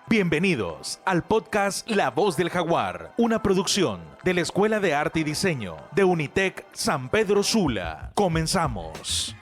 Bienvenidos al podcast La Voz del Jaguar, una producción de la Escuela de Arte y Diseño de Unitec San Pedro Sula. Comenzamos.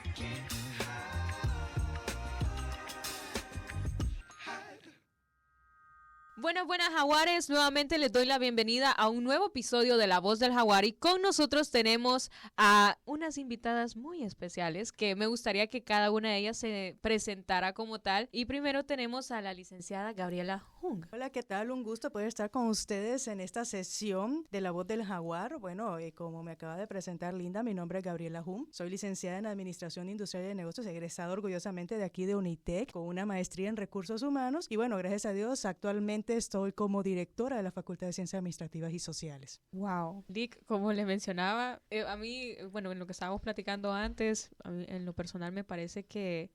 Buenas jaguares, nuevamente les doy la bienvenida a un nuevo episodio de La Voz del Jaguar y con nosotros tenemos a unas invitadas muy especiales que me gustaría que cada una de ellas se presentara como tal. Y primero tenemos a la licenciada Gabriela Jung. Hola, ¿qué tal? Un gusto poder estar con ustedes en esta sesión de La Voz del Jaguar. Bueno, como me acaba de presentar Linda, mi nombre es Gabriela Jung. Soy licenciada en Administración Industrial y de Negocios, egresada orgullosamente de aquí de Unitec con una maestría en Recursos Humanos. Y bueno, gracias a Dios, actualmente estoy como directora de la Facultad de Ciencias Administrativas y Sociales. Wow. Dick, como le mencionaba, a mí, bueno, en lo que estábamos platicando antes, a mí, en lo personal me parece que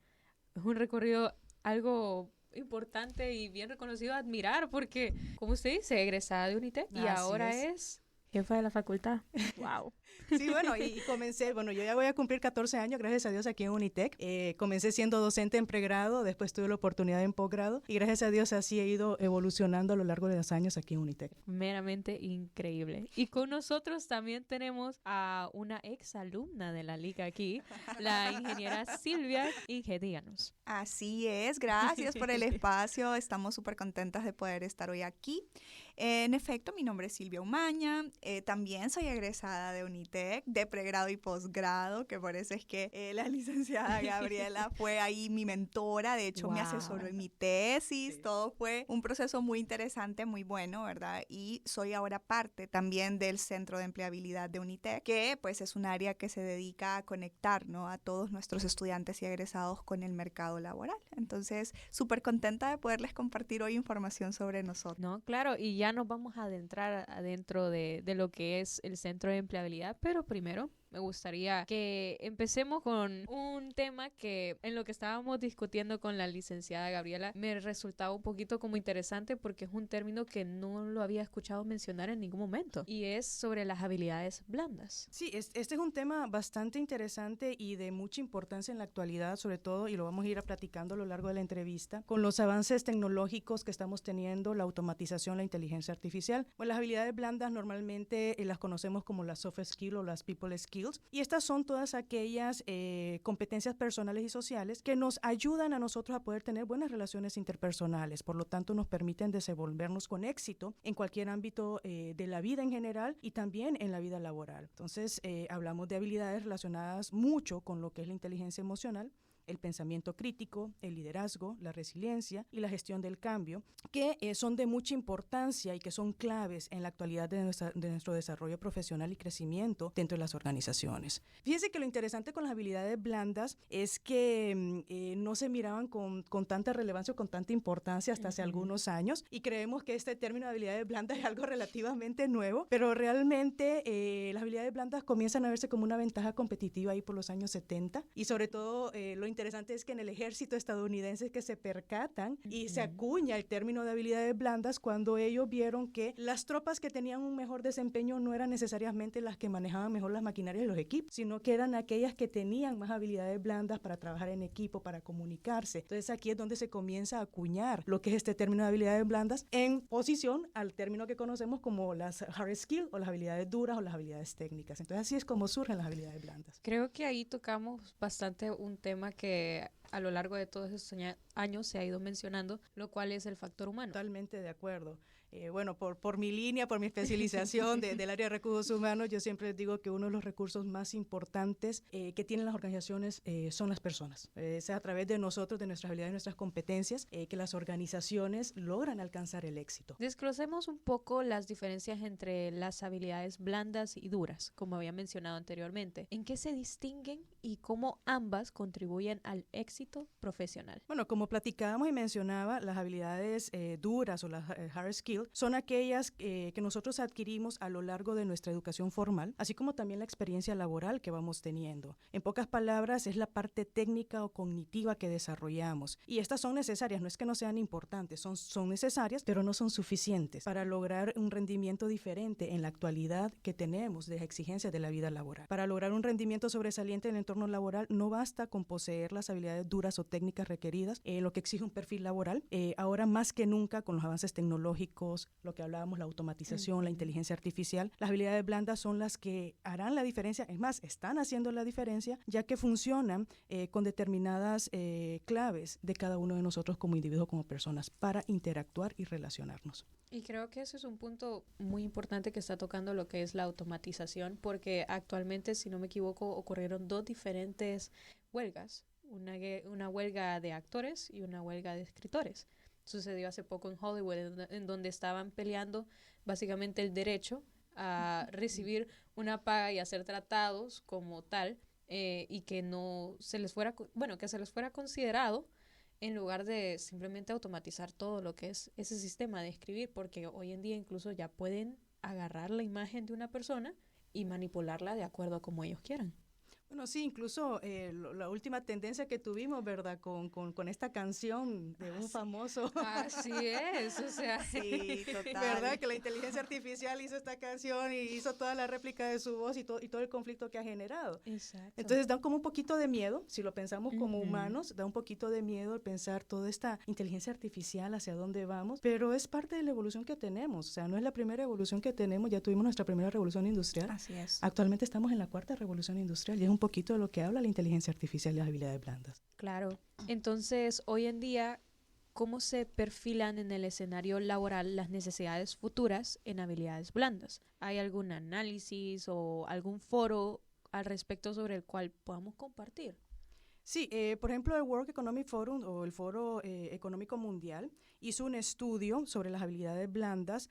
es un recorrido algo importante y bien reconocido a admirar, porque, como usted dice, egresada de Unitec y ahora es jefa de la facultad. Wow. Sí, bueno, y comencé, bueno, yo ya voy a cumplir 14 años, gracias a Dios, aquí en Unitec. Comencé siendo docente en pregrado, después tuve la oportunidad en posgrado y gracias a Dios así he ido evolucionando a lo largo de los años aquí en Unitec. Meramente increíble. Y con nosotros también tenemos a una ex alumna de la liga aquí, la ingeniera Silvia Inge. Díganos. Así es, gracias por el espacio, estamos súper contentas de poder estar hoy aquí. En efecto, mi nombre es Silvia Umaña, también soy egresada de Unitec, de pregrado y posgrado, que por eso es que la licenciada Gabriela fue ahí mi mentora, de hecho me asesoró en mi tesis, todo fue un proceso muy interesante, muy bueno, ¿verdad? Y soy ahora parte también del Centro de Empleabilidad de Unitec, que pues es un área que se dedica a conectar, ¿no?, a todos nuestros estudiantes y egresados con el mercado laboral. Entonces, súper contenta de poderles compartir hoy información sobre nosotros. No, claro, y ya nos vamos a adentrar adentro de lo que es el Centro de Empleabilidad, pero primero me gustaría que empecemos con un tema que en lo que estábamos discutiendo con la licenciada Gabriela me resultaba un poquito como interesante porque es un término que no lo había escuchado mencionar en ningún momento y es sobre las habilidades blandas. Sí, este es un tema bastante interesante y de mucha importancia en la actualidad, sobre todo, y lo vamos a ir platicando a lo largo de la entrevista, con los avances tecnológicos que estamos teniendo, la automatización, la inteligencia artificial. Bueno, las habilidades blandas normalmente las conocemos como las soft skills o las people skills. Y estas son todas aquellas competencias personales y sociales que nos ayudan a nosotros a poder tener buenas relaciones interpersonales. Por lo tanto, nos permiten desenvolvernos con éxito en cualquier ámbito de la vida en general y también en la vida laboral. Entonces, hablamos de habilidades relacionadas mucho con lo que es la inteligencia emocional, el pensamiento crítico, el liderazgo, la resiliencia y la gestión del cambio, que son de mucha importancia y que son claves en la actualidad de nuestro desarrollo profesional y crecimiento dentro de las organizaciones. Fíjense que lo interesante con las habilidades blandas es que no se miraban con tanta relevancia o con tanta importancia hasta hace algunos años y creemos que este término de habilidades blandas es algo relativamente nuevo, pero realmente las habilidades blandas comienzan a verse como una ventaja competitiva ahí por los años 70 y sobre todo lo interesante es que en el ejército estadounidense que se percatan y se acuña el término de habilidades blandas cuando ellos vieron que las tropas que tenían un mejor desempeño no eran necesariamente las que manejaban mejor las maquinarias y los equipos, sino que eran aquellas que tenían más habilidades blandas para trabajar en equipo, para comunicarse. Entonces aquí es donde se comienza a acuñar lo que es este término de habilidades blandas en posición al término que conocemos como las hard skills o las habilidades duras o las habilidades técnicas. Entonces así es como surgen las habilidades blandas. Creo que ahí tocamos bastante un tema que a lo largo de todos estos años se ha ido mencionando, lo cual es el factor humano. Totalmente de acuerdo. Bueno, por mi línea, por mi especialización del área de recursos humanos, yo siempre les digo que uno de los recursos más importantes que tienen las organizaciones son las personas. Es a través de nosotros, de nuestras habilidades y nuestras competencias, que las organizaciones logran alcanzar el éxito. Desglosemos un poco las diferencias entre las habilidades blandas y duras, como había mencionado anteriormente. ¿En qué se distinguen y cómo ambas contribuyen al éxito profesional? Bueno, como platicábamos y mencionaba, las habilidades duras o las hard skills son aquellas que nosotros adquirimos a lo largo de nuestra educación formal, así como también la experiencia laboral que vamos teniendo. En pocas palabras, es la parte técnica o cognitiva que desarrollamos. Y estas son necesarias, no es que no sean importantes, son necesarias, pero no son suficientes para lograr un rendimiento diferente en la actualidad que tenemos de las exigencias de la vida laboral. Para lograr un rendimiento sobresaliente en el entorno laboral, no basta con poseer las habilidades asignaturas o técnicas requeridas, lo que exige un perfil laboral. Ahora más que nunca, con los avances tecnológicos, lo que hablábamos, la automatización, la inteligencia artificial, las habilidades blandas son las que harán la diferencia, es más, están haciendo la diferencia, ya que funcionan con determinadas claves de cada uno de nosotros como individuos, como personas, para interactuar y relacionarnos. Y creo que ese es un punto muy importante que está tocando lo que es la automatización, porque actualmente, si no me equivoco, ocurrieron 2 diferentes huelgas, una huelga de actores y una huelga de escritores. Sucedió hace poco en Hollywood, en donde estaban peleando básicamente el derecho a recibir una paga y a ser tratados como tal, y que no se les fuera, que se les fuera considerado, en lugar de simplemente automatizar todo lo que es ese sistema de escribir, porque hoy en día incluso ya pueden agarrar la imagen de una persona y manipularla de acuerdo a como ellos quieran. Bueno, sí, incluso la última tendencia que tuvimos, ¿verdad? Con esta canción de un famoso. Así es, o sea. Sí, total. ¿Verdad? Que la inteligencia artificial hizo esta canción y hizo toda la réplica de su voz y todo el conflicto que ha generado. Exacto. Entonces da como un poquito de miedo, si lo pensamos como humanos, da un poquito de miedo el pensar toda esta inteligencia artificial, hacia dónde vamos, pero es parte de la evolución que tenemos. O sea, no es la primera evolución que tenemos, ya tuvimos nuestra primera revolución industrial. Así es. Actualmente estamos en la 4ª revolución industrial y es un poquito de lo que habla la inteligencia artificial y las habilidades blandas. Claro. Entonces, hoy en día, ¿cómo se perfilan en el escenario laboral las necesidades futuras en habilidades blandas? ¿Hay algún análisis o algún foro al respecto sobre el cual podamos compartir? Sí, por ejemplo, el World Economic Forum o el Foro Económico Mundial hizo un estudio sobre las habilidades blandas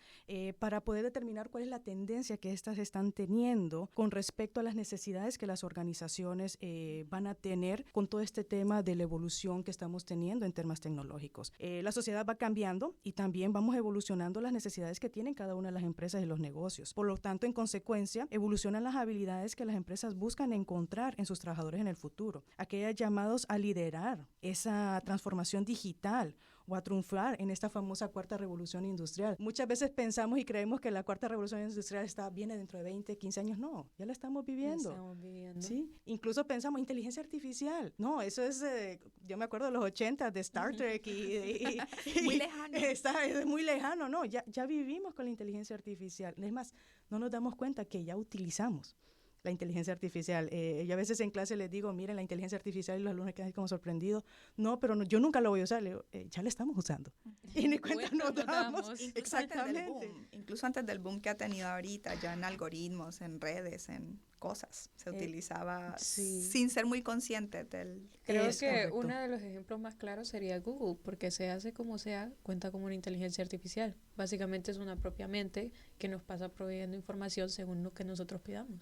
para poder determinar cuál es la tendencia que éstas están teniendo con respecto a las necesidades que las organizaciones van a tener con todo este tema de la evolución que estamos teniendo en temas tecnológicos. La sociedad va cambiando y también vamos evolucionando las necesidades que tienen cada una de las empresas y los negocios. Por lo tanto, en consecuencia, evolucionan las habilidades que las empresas buscan encontrar en sus trabajadores en el futuro. Aquellas llamados a liderar esa transformación digital o a triunfar en esta famosa 4ª revolución industrial. Muchas veces pensamos y creemos que la 4ª revolución industrial viene dentro de 20, 15 años. No, ya la estamos viviendo. ¿Sí? Incluso pensamos inteligencia artificial. No, eso es, yo me acuerdo de los 80 de Star Trek y muy lejano. Es muy lejano, no, ya vivimos con la inteligencia artificial. Es más, no nos damos cuenta que ya utilizamos la inteligencia artificial. Yo a veces en clase les digo, miren, la inteligencia artificial, y los alumnos quedan como sorprendidos. No, pero yo nunca lo voy a usar. Le digo, ya la estamos usando. Y ni cuenta nos damos. Exactamente. Incluso antes del boom que ha tenido ahorita, ya en algoritmos, en redes, en cosas, se utilizaba sin ser muy consciente del... Creo que uno de los ejemplos más claros sería Google, porque se hace como sea, cuenta como una inteligencia artificial. Básicamente es una propia mente que nos pasa proveyendo información según lo que nosotros pidamos.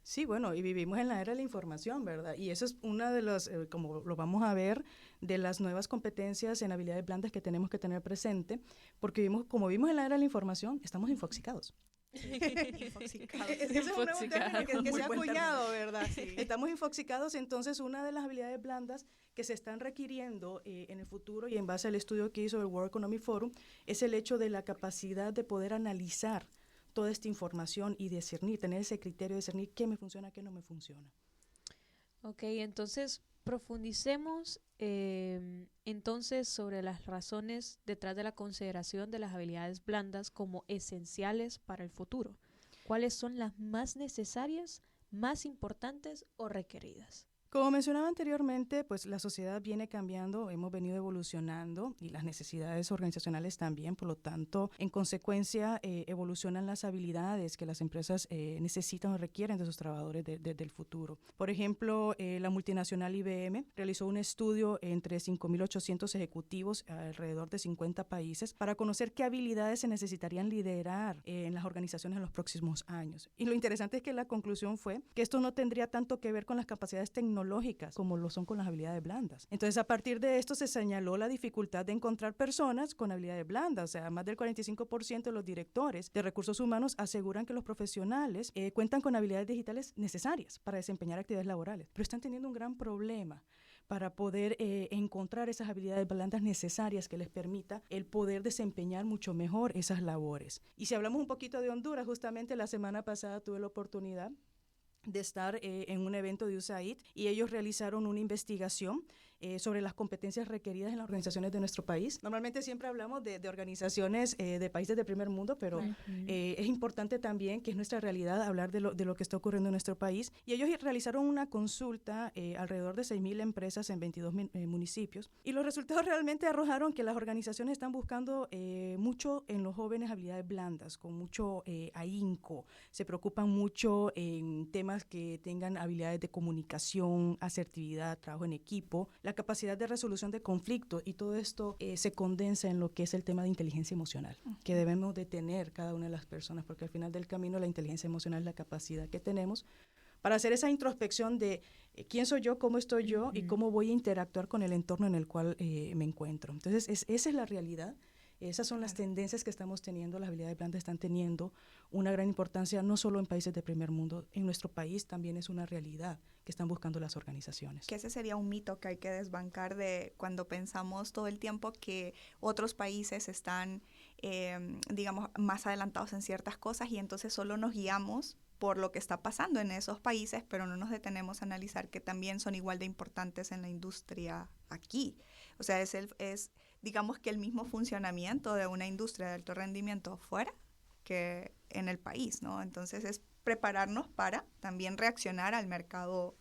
Sí, bueno, y vivimos en la era de la información, ¿verdad? Y eso es una de las, como lo vamos a ver, de las nuevas competencias en habilidades blandas que tenemos que tener presente, porque como vivimos en la era de la información, estamos infoxicados. Infoxicados. Ese es un nuevo término que se ha acuñado, ¿verdad? Sí. Estamos infoxicados, entonces una de las habilidades blandas que se están requiriendo en el futuro y en base al estudio que hizo el World Economic Forum es el hecho de la capacidad de poder analizar toda esta información y discernir, tener ese criterio de discernir qué me funciona, qué no me funciona. Ok, entonces profundicemos entonces sobre las razones detrás de la consideración de las habilidades blandas como esenciales para el futuro. ¿Cuáles son las más necesarias, más importantes o requeridas? Como mencionaba anteriormente, pues la sociedad viene cambiando, hemos venido evolucionando y las necesidades organizacionales también, por lo tanto, en consecuencia, evolucionan las habilidades que las empresas necesitan o requieren de sus trabajadores del futuro. Por ejemplo, la multinacional IBM realizó un estudio entre 5.800 ejecutivos alrededor de 50 países para conocer qué habilidades se necesitarían liderar en las organizaciones en los próximos años. Y lo interesante es que la conclusión fue que esto no tendría tanto que ver con las capacidades tecnológicas como lo son con las habilidades blandas. Entonces, a partir de esto se señaló la dificultad de encontrar personas con habilidades blandas. O sea, más del 45% de los directores de recursos humanos aseguran que los profesionales cuentan con habilidades digitales necesarias para desempeñar actividades laborales, pero están teniendo un gran problema para poder encontrar esas habilidades blandas necesarias que les permita el poder desempeñar mucho mejor esas labores. Y si hablamos un poquito de Honduras, justamente la semana pasada tuve la oportunidad de estar en un evento de USAID y ellos realizaron una investigación sobre las competencias requeridas en las organizaciones de nuestro país. Normalmente siempre hablamos de organizaciones de países de primer mundo, pero es importante también, que es nuestra realidad, hablar de lo que está ocurriendo en nuestro país. Y ellos realizaron una consulta alrededor de 6.000 empresas en 22 municipios, y los resultados realmente arrojaron que las organizaciones están buscando mucho en los jóvenes habilidades blandas, con mucho ahínco. Se preocupan mucho en temas que tengan habilidades de comunicación, asertividad, trabajo en equipo, la capacidad de resolución de conflictos, y todo esto se condensa en lo que es el tema de inteligencia emocional, que debemos de tener cada una de las personas, porque al final del camino la inteligencia emocional es la capacidad que tenemos para hacer esa introspección de quién soy yo, cómo estoy yo y cómo voy a interactuar con el entorno en el cual me encuentro. Entonces, esa es la realidad. Esas son las tendencias que estamos teniendo. Las habilidades blandas están teniendo una gran importancia, no solo en países de primer mundo, en nuestro país también es una realidad que están buscando las organizaciones. Que ese sería un mito que hay que desbancar de cuando pensamos todo el tiempo que otros países están, digamos, más adelantados en ciertas cosas, y entonces solo nos guiamos por lo que está pasando en esos países, pero no nos detenemos a analizar que también son igual de importantes en la industria aquí. O sea, es digamos que el mismo funcionamiento de una industria de alto rendimiento fuera que en el país, ¿no? Entonces es prepararnos para también reaccionar al mercado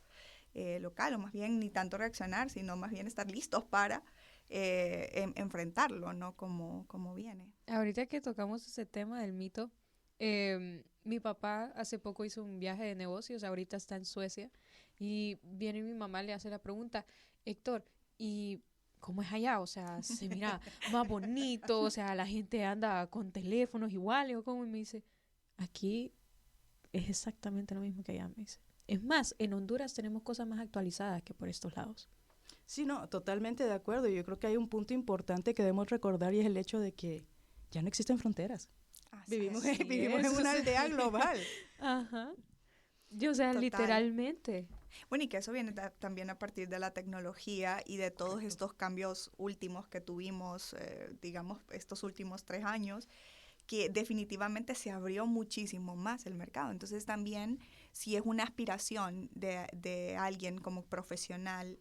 local, o más bien ni tanto reaccionar, sino más bien estar listos para enfrentarlo, ¿no? Como viene. Ahorita que tocamos ese tema del mito, mi papá hace poco hizo un viaje de negocios, ahorita está en Suecia, y viene mi mamá, le hace la pregunta, Héctor, ¿y cómo es allá? O sea, se mira más bonito, o sea, la gente anda con teléfonos iguales, o como, y me dice, aquí es exactamente lo mismo que allá, me dice. Es más, en Honduras tenemos cosas más actualizadas que por estos lados. Sí, no, totalmente de acuerdo. Yo creo que hay un punto importante que debemos recordar, y es el hecho de que ya no existen fronteras. Vivimos en una aldea global. Ajá. O sea, Total. literalmente. Bueno, y que eso viene también a partir de la tecnología y de todos estos cambios últimos que tuvimos, digamos, estos últimos 3 años, que definitivamente se abrió muchísimo más el mercado. Entonces también, si es una aspiración de alguien como profesional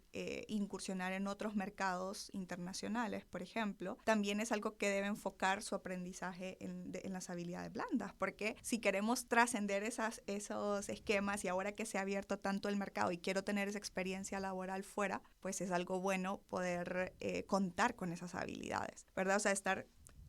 incursionar en otros mercados internacionales, por ejemplo, también es algo que debe enfocar su aprendizaje en las habilidades blandas, porque si queremos trascender esos esquemas, y ahora que se ha abierto tanto el mercado y quiero tener esa experiencia laboral fuera, pues es algo bueno poder contar con esas habilidades, ¿verdad? O sea, estar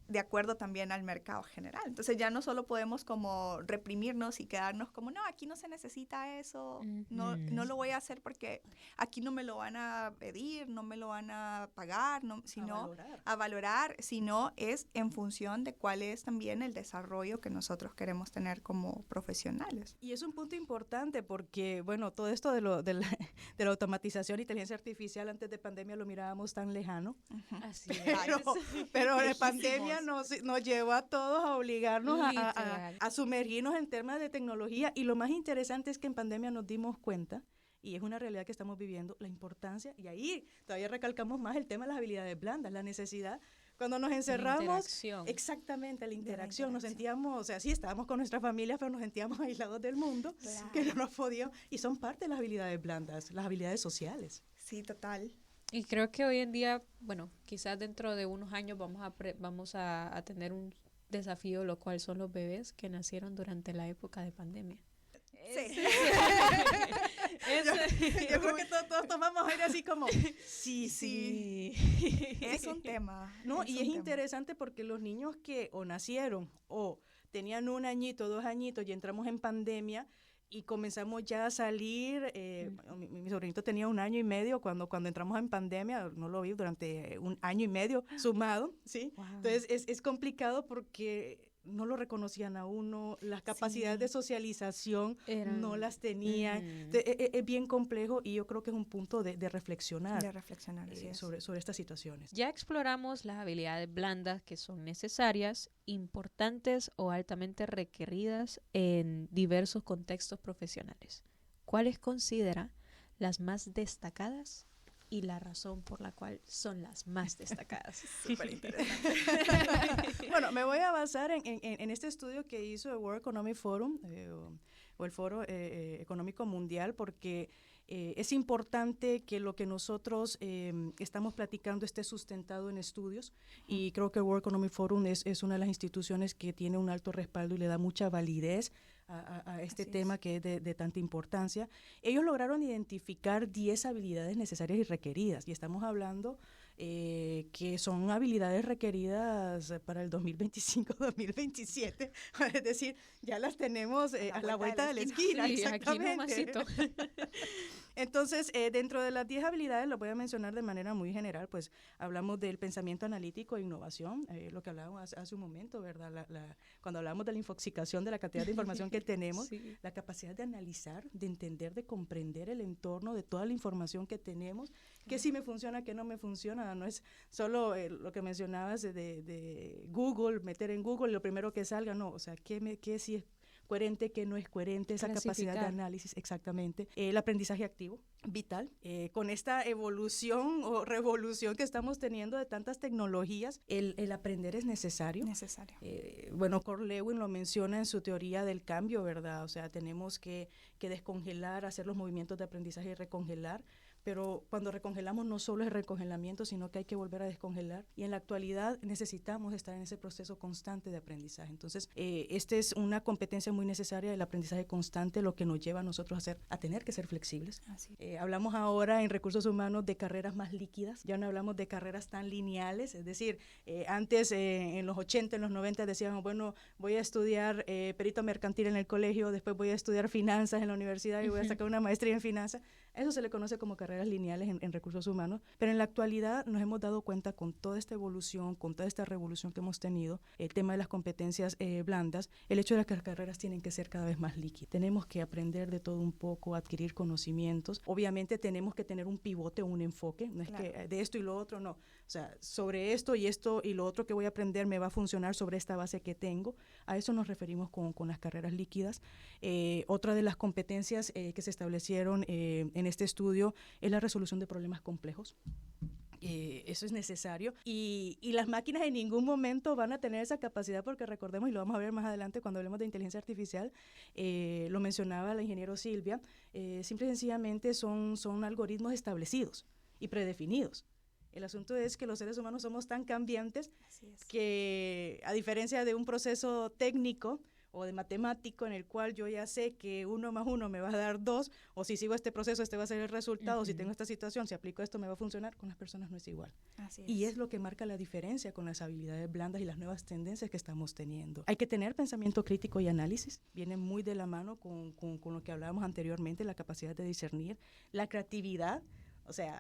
de acuerdo también al mercado general. Entonces ya no solo podemos como reprimirnos y quedarnos como, no, aquí no se necesita eso, no lo voy a hacer porque aquí no me lo van a pedir, no me lo van a pagar, sino a valorar, sino es en función de cuál es también el desarrollo que nosotros queremos tener como profesionales. Y es un punto importante porque, bueno, todo esto de la automatización e inteligencia artificial antes de pandemia lo mirábamos tan lejano. Así Pero la pandemia nos llevó a todos a obligarnos a sumergirnos en temas de tecnología, y lo más interesante es que en pandemia nos dimos cuenta, y es una realidad que estamos viviendo, la importancia, y ahí todavía recalcamos más el tema de las habilidades blandas, la necesidad. Cuando nos encerramos, exactamente, la interacción, nos sentíamos, o sea, sí, estábamos con nuestras familias, pero nos sentíamos aislados del mundo, claro, que no nos podíamos, y son parte de las habilidades blandas, las habilidades sociales. Sí, total. Y creo que hoy en día, bueno, quizás dentro de unos años vamos a tener un desafío, lo cual son los bebés que nacieron durante la época de pandemia. Sí. Yo creo que todos tomamos aire así como, sí. Es un tema. No, y es interesante porque los niños que o nacieron o tenían 1 añito, 2 añitos, y entramos en pandemia, y comenzamos ya a salir, mi sobrinito tenía 1 año y medio cuando entramos en pandemia, no lo vi durante 1 año y medio sumado, ¿sí? Wow. Entonces es complicado porque no lo reconocían a uno, las capacidades de socialización no las tenían. Es bien complejo, y yo creo que es un punto de reflexionar. De reflexionar, sobre estas situaciones. Ya exploramos las habilidades blandas que son necesarias, importantes o altamente requeridas en diversos contextos profesionales. ¿Cuáles considera las más destacadas y la razón por la cual son las más destacadas? Súper interesante. Bueno, me voy a basar en este estudio que hizo el World Economic Forum, o el Foro Económico Mundial, porque Es importante que lo que nosotros estamos platicando esté sustentado en estudios, y creo que el World Economic Forum es una de las instituciones que tiene un alto respaldo y le da mucha validez a este tema que es de tanta importancia. Ellos lograron identificar 10 habilidades necesarias y requeridas, y estamos hablando que son habilidades requeridas para el 2025-2027, es decir, ya las tenemos a la vuelta de la esquina. Sí, exactamente. aquí nomasito. Entonces, dentro de las 10 habilidades, lo voy a mencionar de manera muy general, pues hablamos del pensamiento analítico e innovación, lo que hablábamos hace un momento, ¿verdad? Cuando hablamos de la infoxicación, de la cantidad de información que tenemos, Sí. la capacidad de analizar, de entender, de comprender el entorno de toda la información que tenemos, que sí me funciona, que no me funciona. No es solo lo que mencionabas de Google, meter en Google lo primero que salga, no, o sea, qué sí es coherente, qué no es coherente, esa capacidad de análisis, exactamente. El aprendizaje activo, vital. Con esta evolución o revolución que estamos teniendo de tantas tecnologías, el aprender es necesario. Necesario. Bueno, Carl Lewin lo menciona en su teoría del cambio, ¿verdad? O sea, tenemos que descongelar, hacer los movimientos de aprendizaje y recongelar. Pero cuando recongelamos no solo es recongelamiento, sino que hay que volver a descongelar. Y en la actualidad necesitamos estar en ese proceso constante de aprendizaje. Entonces, esta es una competencia muy necesaria, el aprendizaje constante, lo que nos lleva a nosotros a tener que ser flexibles. Hablamos ahora en recursos humanos de carreras más líquidas, ya no hablamos de carreras tan lineales, es decir, antes en los 80, en los 90 decíamos, bueno, voy a estudiar perito mercantil en el colegio, después voy a estudiar finanzas en la universidad y voy a sacar una maestría en finanzas. Eso se le conoce como carreras lineales en recursos humanos, pero en la actualidad nos hemos dado cuenta con toda esta evolución, con toda esta revolución que hemos tenido, el tema de las competencias blandas, el hecho de que las carreras tienen que ser cada vez más líquidas. Tenemos que aprender de todo un poco, adquirir conocimientos. Obviamente tenemos que tener un pivote, un enfoque, no es que de esto y lo otro, no. O sea, sobre esto y lo otro que voy a aprender me va a funcionar sobre esta base que tengo. A eso nos referimos con las carreras líquidas. Otra de las competencias que se establecieron en este estudio es la resolución de problemas complejos. Eso es necesario y las máquinas en ningún momento van a tener esa capacidad, porque recordemos, y lo vamos a ver más adelante cuando hablemos de inteligencia artificial, lo mencionaba la ingeniero Silvia, simple y sencillamente son algoritmos establecidos y predefinidos. El asunto es que los seres humanos somos tan cambiantes que, a diferencia de un proceso técnico o de matemático en el cual yo ya sé que 1 más 1 me va a dar 2, o si sigo este proceso, este va a ser el resultado, si tengo esta situación, si aplico esto, me va a funcionar. Con las personas no es igual. Y es lo que marca la diferencia con las habilidades blandas y las nuevas tendencias que estamos teniendo. Hay que tener pensamiento crítico y análisis, viene muy de la mano con lo que hablábamos anteriormente, la capacidad de discernir, la creatividad. O sea,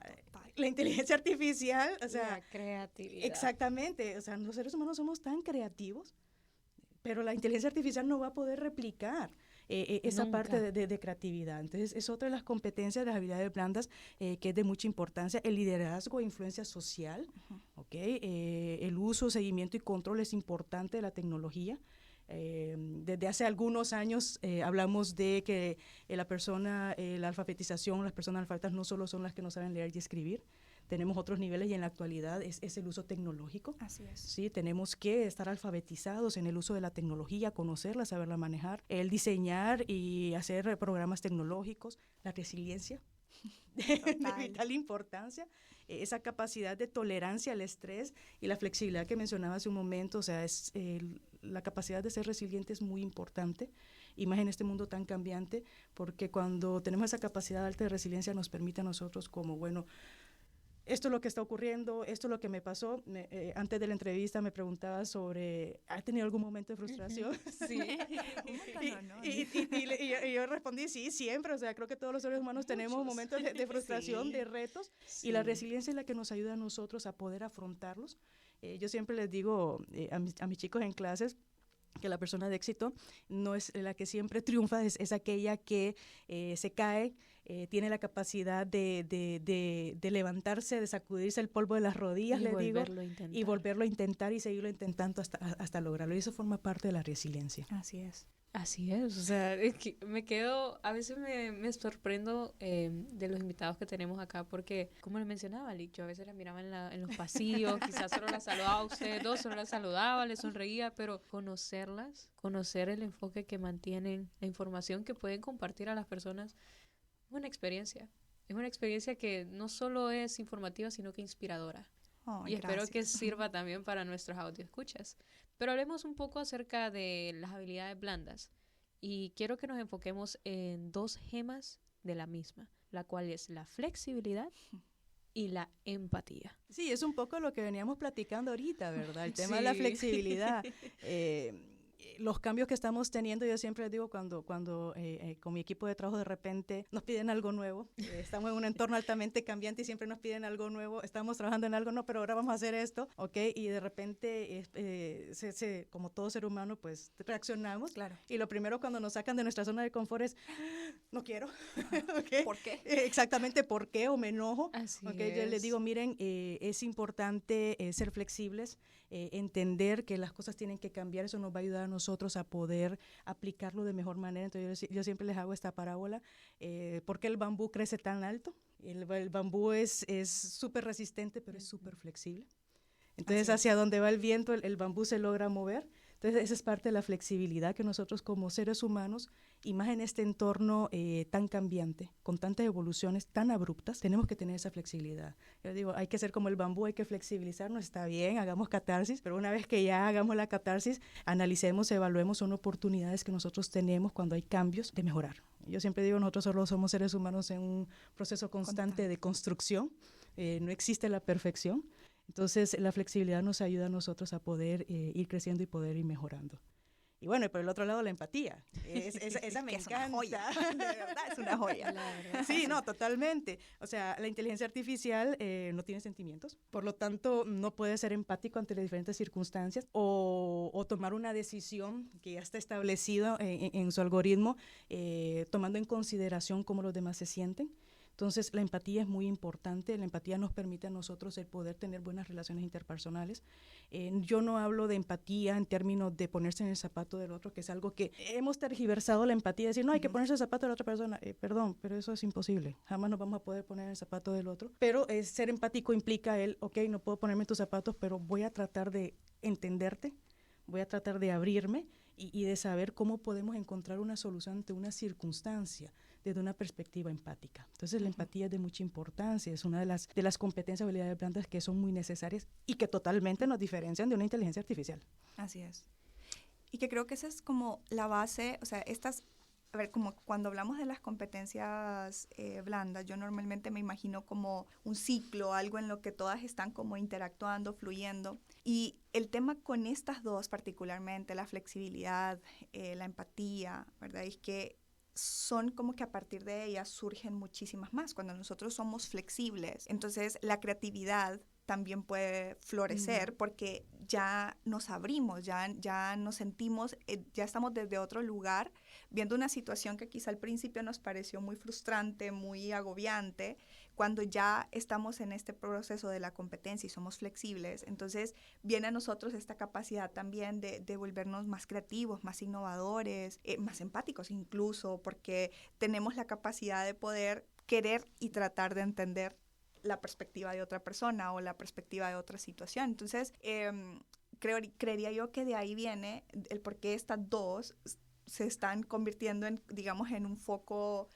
la inteligencia artificial, o sea, la creatividad. Exactamente, o sea, los seres humanos somos tan creativos, pero la inteligencia artificial no va a poder replicar esa parte de creatividad. Entonces, es otra de las competencias de las habilidades blandas que es de mucha importancia. El liderazgo e influencia social, el uso, seguimiento y control es importante de la tecnología. Desde hace algunos años hablamos de que la alfabetización, las personas alfabetas no solo son las que no saben leer y escribir, tenemos otros niveles, y en la actualidad es el uso tecnológico. Así es. Sí, tenemos que estar alfabetizados en el uso de la tecnología, conocerla, saberla manejar, el diseñar y hacer programas tecnológicos, la resiliencia de vital importancia, esa capacidad de tolerancia al estrés y la flexibilidad que mencionaba hace un momento. O sea, la capacidad de ser resiliente es muy importante, y más en este mundo tan cambiante, porque cuando tenemos esa capacidad alta de resiliencia nos permite a nosotros como, bueno, esto es lo que está ocurriendo, esto es lo que me pasó. Antes de la entrevista me preguntaba sobre, ¿ha tenido algún momento de frustración? Sí. Y yo respondí, sí, siempre. O sea, creo que todos los seres humanos tenemos momentos de frustración, de retos, y la resiliencia es la que nos ayuda a nosotros a poder afrontarlos. Yo siempre les digo a mis chicos en clases que la persona de éxito no es la que siempre triunfa, es aquella que se cae, tiene la capacidad de levantarse, de sacudirse el polvo de las rodillas, y volverlo a intentar y seguirlo intentando hasta lograrlo. Y eso forma parte de la resiliencia. Así es. Así es, o sea, es que a veces me sorprendo de los invitados que tenemos acá, porque, como le mencionaba, Lick, yo a veces la miraba en los pasillos, quizás solo la saludaba a ustedes dos, solo la saludaba, le sonreía, pero conocer el enfoque que mantienen, la información que pueden compartir a las personas, una experiencia. es una experiencia que no solo es informativa, sino que inspiradora. Oh, Y espero que gracias. sirva también para nuestros audioescuchas. Pero hablemos un poco acerca de las habilidades blandas. Y quiero que nos enfoquemos en 2 gemas de la misma, la cual es la flexibilidad y la empatía. Sí, es un poco lo que veníamos platicando ahorita, ¿verdad? El tema de la Sí. flexibilidad. Los cambios que estamos teniendo, yo siempre digo cuando con mi equipo de trabajo de repente nos piden algo nuevo, estamos en un entorno altamente cambiante y siempre nos piden algo nuevo, estamos trabajando en algo, no, pero ahora vamos a hacer esto, ¿ok? Y de repente, como todo ser humano, pues reaccionamos. Claro. Y lo primero cuando nos sacan de nuestra zona de confort es, no quiero, ¿ok? ¿Por qué? Exactamente, ¿por qué? O me enojo. Así Okay, yo les digo, miren, es importante ser flexibles, entender que las cosas tienen que cambiar, eso nos va a ayudar a nosotros a poder aplicarlo de mejor manera. Entonces yo siempre les hago esta parábola, ¿por qué el bambú crece tan alto? El bambú es súper resistente, pero es súper flexible. Entonces hacia donde va el viento, el bambú se logra mover. Entonces esa es parte de la flexibilidad que nosotros como seres humanos, y más en este entorno tan cambiante, con tantas evoluciones tan abruptas, tenemos que tener esa flexibilidad. Yo digo, hay que ser como el bambú, hay que flexibilizarnos, está bien, hagamos catarsis, pero una vez que ya hagamos la catarsis, analicemos, evaluemos, son oportunidades que nosotros tenemos cuando hay cambios de mejorar. Yo siempre digo, nosotros solo somos seres humanos en un proceso constante de construcción, no existe la perfección. Entonces, la flexibilidad nos ayuda a nosotros a poder ir creciendo y poder ir mejorando. Y bueno, y por el otro lado, la empatía. Esa me Que es encanta. una joya, de verdad, es una joya. La verdad. Sí, no, totalmente. O sea, la inteligencia artificial no tiene sentimientos, por lo tanto, no puede ser empático ante las diferentes circunstancias o tomar una decisión que ya está establecido en su algoritmo, tomando en consideración cómo los demás se sienten. Entonces, la empatía es muy importante. La empatía nos permite a nosotros el poder tener buenas relaciones interpersonales. Yo no hablo de empatía en términos de ponerse en el zapato del otro, que es algo que hemos tergiversado la empatía, decir, no, hay que ponerse en el zapato de la otra persona. Perdón, pero eso es imposible. Jamás nos vamos a poder poner en el zapato del otro. Pero ser empático implica no puedo ponerme en tus zapatos, pero voy a tratar de entenderte, voy a tratar de abrirme y de saber cómo podemos encontrar una solución ante una circunstancia desde una perspectiva empática. Entonces, la empatía es de mucha importancia, es una de las competencias, habilidades blandas que son muy necesarias y que totalmente nos diferencian de una inteligencia artificial. Así es. Y que creo que esa es como la base, o sea, a ver, como cuando hablamos de las competencias blandas, yo normalmente me imagino como un ciclo, algo en lo que todas están como interactuando, fluyendo. Y el tema con estas dos particularmente, la flexibilidad, la empatía, ¿verdad? Es que son como que a partir de ellas surgen muchísimas más. Cuando nosotros somos flexibles, entonces la creatividad también puede florecer porque ya nos abrimos, ya nos sentimos, ya estamos desde otro lugar viendo una situación que quizá al principio nos pareció muy frustrante, muy agobiante. Cuando ya estamos en este proceso de la competencia y somos flexibles, entonces viene a nosotros esta capacidad también de volvernos más creativos, más innovadores, más empáticos incluso, porque tenemos la capacidad de poder querer y tratar de entender la perspectiva de otra persona o la perspectiva de otra situación. Entonces, creería yo que de ahí viene el por qué estas dos se están convirtiendo en, digamos, en un foco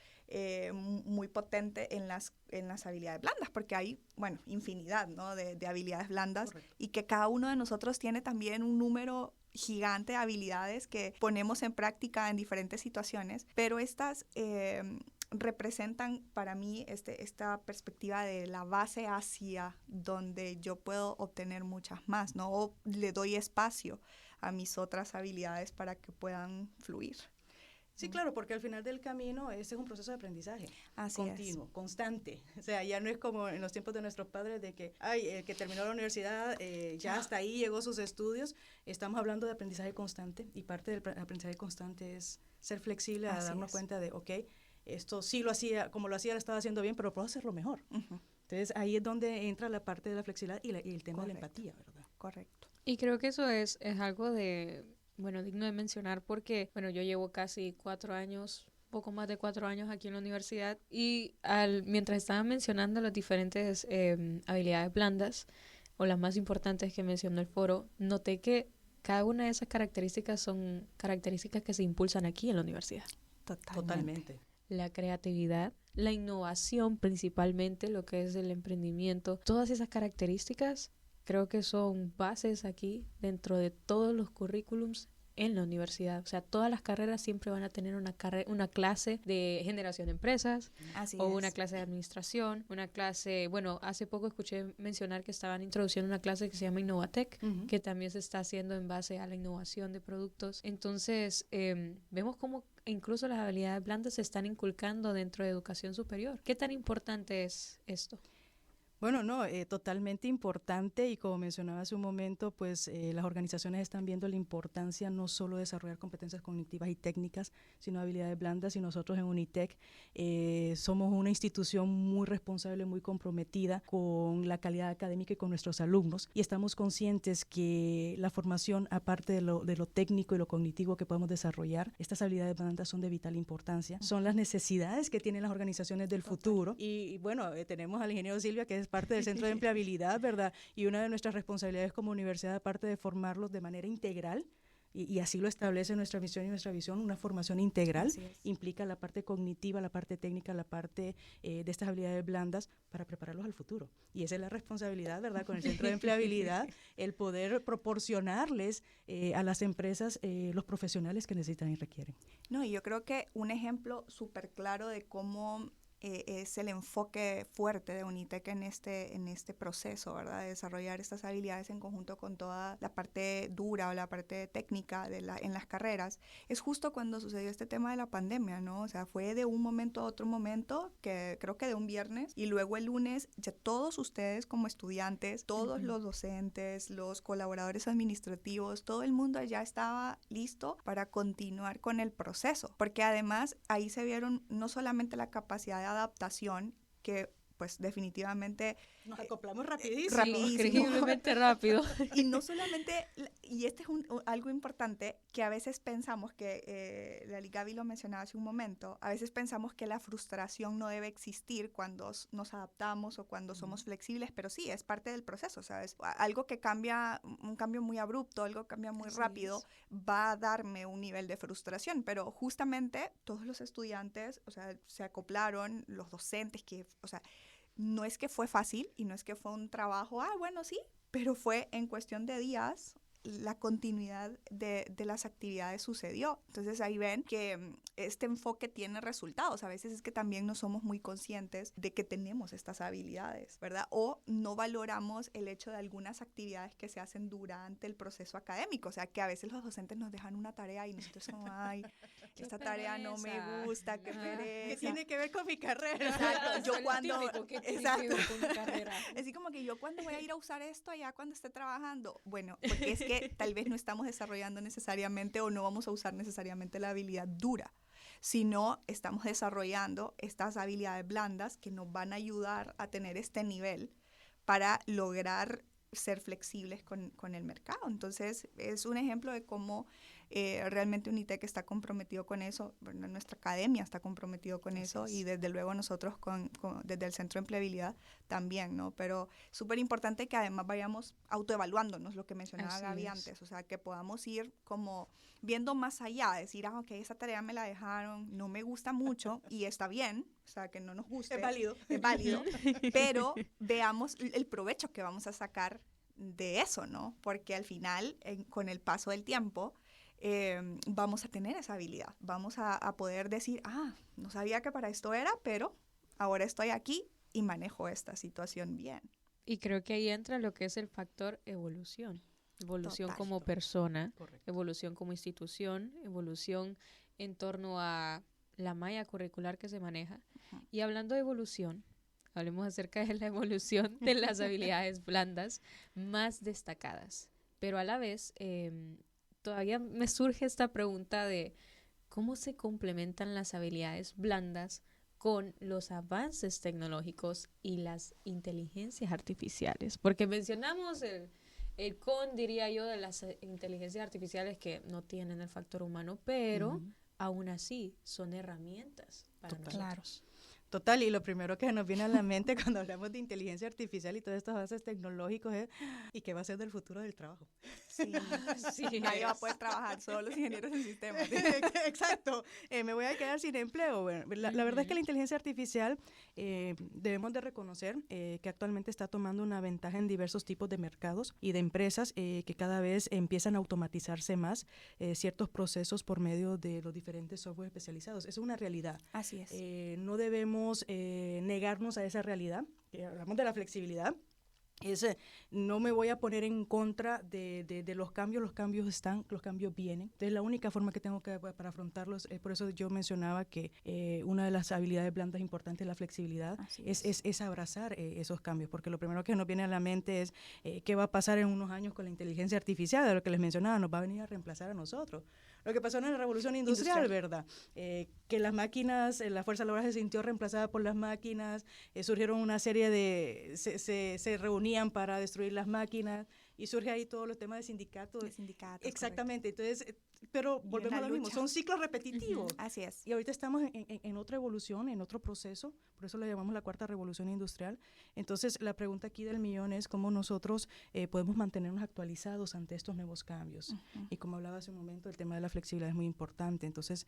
muy potente en las habilidades blandas, porque hay, bueno, infinidad, ¿no? de habilidades blandas. Correcto. Y que cada uno de nosotros tiene también un número gigante de habilidades que ponemos en práctica en diferentes situaciones, pero estas representan para mí esta perspectiva de la base hacia donde yo puedo obtener muchas más, ¿no? O le doy espacio a mis otras habilidades para que puedan fluir. Sí, claro, porque al final del camino ese es un proceso de aprendizaje continuo, constante. O sea, ya no es como en los tiempos de nuestros padres de que, el que terminó la universidad ya hasta ahí llegó sus estudios. Estamos hablando de aprendizaje constante y parte del aprendizaje constante es ser flexible a darnos cuenta de, esto sí lo hacía, como lo hacía, lo estaba haciendo bien, pero puedo hacerlo mejor. Entonces, ahí es donde entra la parte de la flexibilidad y el tema de la empatía, ¿verdad? Correcto. Y creo que eso es algo digno de mencionar porque, yo llevo casi 4 años, poco más de 4 años aquí en la universidad y mientras estaban mencionando las diferentes habilidades blandas o las más importantes que mencionó el foro, noté que cada una de esas características son características que se impulsan aquí en la universidad. Totalmente. La creatividad, la innovación principalmente, lo que es el emprendimiento, todas esas características creo que son bases aquí dentro de todos los currículums en la universidad. O sea, todas las carreras siempre van a tener una clase de generación de empresas, Así o es. una clase de administración, una clase, bueno, hace poco escuché mencionar que estaban introduciendo una clase que se llama Innovatec, que también se está haciendo en base a la innovación de productos. Entonces, vemos cómo incluso las habilidades blandas se están inculcando dentro de educación superior. ¿Qué tan importante es esto? Bueno, no, totalmente importante y como mencionaba hace un momento, pues las organizaciones están viendo la importancia no solo de desarrollar competencias cognitivas y técnicas, sino habilidades blandas, y nosotros en UNITEC somos una institución muy responsable, muy comprometida con la calidad académica y con nuestros alumnos, y estamos conscientes que la formación, aparte de lo técnico y lo cognitivo que podemos desarrollar, estas habilidades blandas son de vital importancia, son las necesidades que tienen las organizaciones del futuro, y bueno, tenemos al ingeniero Silvia, que es parte del Centro de Empleabilidad, ¿verdad? Y una de nuestras responsabilidades como universidad, aparte de formarlos de manera integral, y así lo establece nuestra misión y nuestra visión, una formación integral, implica la parte cognitiva, la parte técnica, la parte de estas habilidades blandas para prepararlos al futuro. Y esa es la responsabilidad, ¿verdad? Con el Centro de Empleabilidad, el poder proporcionarles a las empresas los profesionales que necesitan y requieren. No, y yo creo que un ejemplo súper claro de cómo es el enfoque fuerte de UNITEC en este proceso, ¿verdad? De desarrollar estas habilidades en conjunto con toda la parte dura o la parte técnica en las carreras. Es justo cuando sucedió este tema de la pandemia, ¿no? O sea, fue de un momento a otro momento, que creo que de un viernes, y luego el lunes ya todos ustedes como estudiantes, todos los docentes, los colaboradores administrativos, todo el mundo ya estaba listo para continuar con el proceso, porque además ahí se vieron no solamente la capacidad de adaptación, que pues definitivamente nos acoplamos rapidísimo. Rapidísimo. Increíblemente rápido. Y no solamente, y este es algo importante que a veces pensamos que, Gaby lo mencionaba hace un momento, a veces pensamos que la frustración no debe existir cuando nos adaptamos o cuando somos flexibles, pero sí, es parte del proceso, ¿sabes? Algo que cambia, un cambio muy abrupto, algo que cambia muy rápido, va a darme un nivel de frustración, pero justamente todos los estudiantes, o sea, se acoplaron, los docentes, o sea, no es que fue fácil y no es que fue un trabajo, bueno, sí, pero fue en cuestión de días, la continuidad de las actividades sucedió. Entonces ahí ven que este enfoque tiene resultados. A veces es que también no somos muy conscientes de que tenemos estas habilidades, ¿verdad? O no valoramos el hecho de algunas actividades que se hacen durante el proceso académico. O sea, que a veces los docentes nos dejan una tarea y nosotros como, ay, esta tarea no me gusta, qué pereza. ¿Qué tiene que ver con mi carrera? Exacto. Yo cuando... ¿Qué tiene que ver con mi carrera? Así como que yo cuando voy a ir a usar esto allá cuando esté trabajando. Bueno, porque es que tal vez no estamos desarrollando necesariamente o no vamos a usar necesariamente la habilidad dura, sino estamos desarrollando estas habilidades blandas que nos van a ayudar a tener este nivel para lograr ser flexibles con el mercado. Entonces, es un ejemplo de cómo realmente UNITEC está comprometido con eso, bueno, nuestra academia está comprometido con eso y desde luego nosotros desde el Centro de Empleabilidad también, ¿no? Pero súper importante que además vayamos autoevaluándonos, lo que mencionaba Gaby antes, o sea, que podamos ir como viendo más allá, decir, ok, esa tarea me la dejaron, no me gusta mucho y está bien, o sea, que no nos guste. Es válido. Es válido, pero veamos el provecho que vamos a sacar de eso, ¿no? Porque al final, con el paso del tiempo, vamos a tener esa habilidad, vamos a poder decir, no sabía que para esto era, pero ahora estoy aquí y manejo esta situación bien. Y creo que ahí entra lo que es el factor evolución. Evolución Total. como persona, Correcto. evolución como institución, evolución en torno a la malla curricular que se maneja. Uh-huh. Y hablando de evolución, hablemos acerca de la evolución de las habilidades blandas más destacadas. Pero a la vez, todavía me surge esta pregunta de cómo se complementan las habilidades blandas con los avances tecnológicos y las inteligencias artificiales. Porque mencionamos el con, diría yo, de las inteligencias artificiales que no tienen el factor humano, pero aún así son herramientas para nosotros. Claro. Total, y lo primero que nos viene a la mente cuando hablamos de inteligencia artificial y todos estos avances tecnológicos es ¿y qué va a ser del futuro del trabajo? Sí, Así nadie va a es. poder trabajar, solo los ingenieros en sistemas. Exacto, me voy a quedar sin empleo. Bueno, la verdad es que la inteligencia artificial debemos de reconocer que actualmente está tomando una ventaja en diversos tipos de mercados y de empresas que cada vez empiezan a automatizarse más ciertos procesos por medio de los diferentes software especializados. Eso es una realidad. Así es. No debemos negarnos a esa realidad. Hablamos de la flexibilidad. No me voy a poner en contra de los cambios están, los cambios vienen. Entonces la única forma que tengo para afrontarlos, por eso yo mencionaba que una de las habilidades blandas importantes es la flexibilidad, es abrazar esos cambios, porque lo primero que nos viene a la mente es qué va a pasar en unos años con la inteligencia artificial, de lo que les mencionaba, nos va a venir a reemplazar a nosotros. Lo que pasó en la revolución industrial, ¿verdad? Que las máquinas, la fuerza laboral se sintió reemplazada por las máquinas, surgieron una serie de, se reunían para destruir las máquinas y surge ahí todos los temas de sindicatos. De sindicatos, exactamente, entonces, pero Y volvemos una a lo mismo, lucha. son ciclos repetitivos. Así es. Y ahorita estamos en otra evolución, en otro proceso, por eso le llamamos la cuarta revolución industrial. Entonces, la pregunta aquí del millón es cómo nosotros podemos mantenernos actualizados ante estos nuevos cambios. Y como hablaba hace un momento, el tema de la flexibilidad es muy importante. Entonces,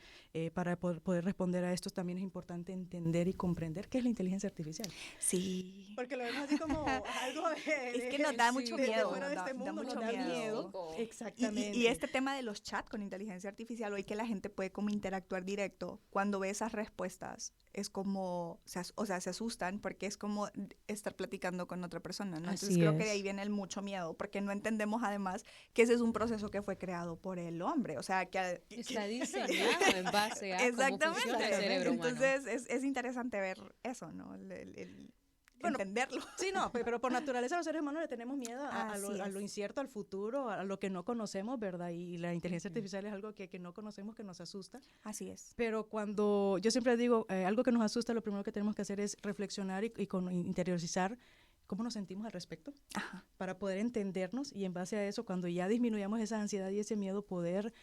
para poder responder a esto, también es importante entender y comprender qué es la inteligencia artificial. Sí. Porque lo vemos así como algo Es que nos da mucho miedo, fuera de da este mundo, nos mucho da miedo. miedo. Exactamente. Y este tema de los chats con inteligencia artificial, hoy que la gente puede como interactuar directo, cuando ve esas respuestas, es como, o sea, se asustan porque es como estar platicando con otra persona, ¿no? Entonces Así creo que es. de ahí viene el mucho miedo, porque no entendemos además que ese es un proceso que fue creado por el hombre, o sea, que Está diseñado en base a cómo funciona el cerebro humano. Entonces es interesante ver eso, ¿no? Bueno, entenderlo. Sí, no, pero por naturaleza los seres humanos le tenemos miedo a Así lo es. incierto, al futuro, a lo que no conocemos, ¿verdad? Y la inteligencia artificial es algo que no conocemos, que nos asusta. Así es. Pero cuando, yo siempre digo, algo que nos asusta, lo primero que tenemos que hacer es reflexionar y interiorizar cómo nos sentimos al respecto, Ajá. para poder entendernos y en base a eso, cuando ya disminuyamos esa ansiedad y ese miedo, poder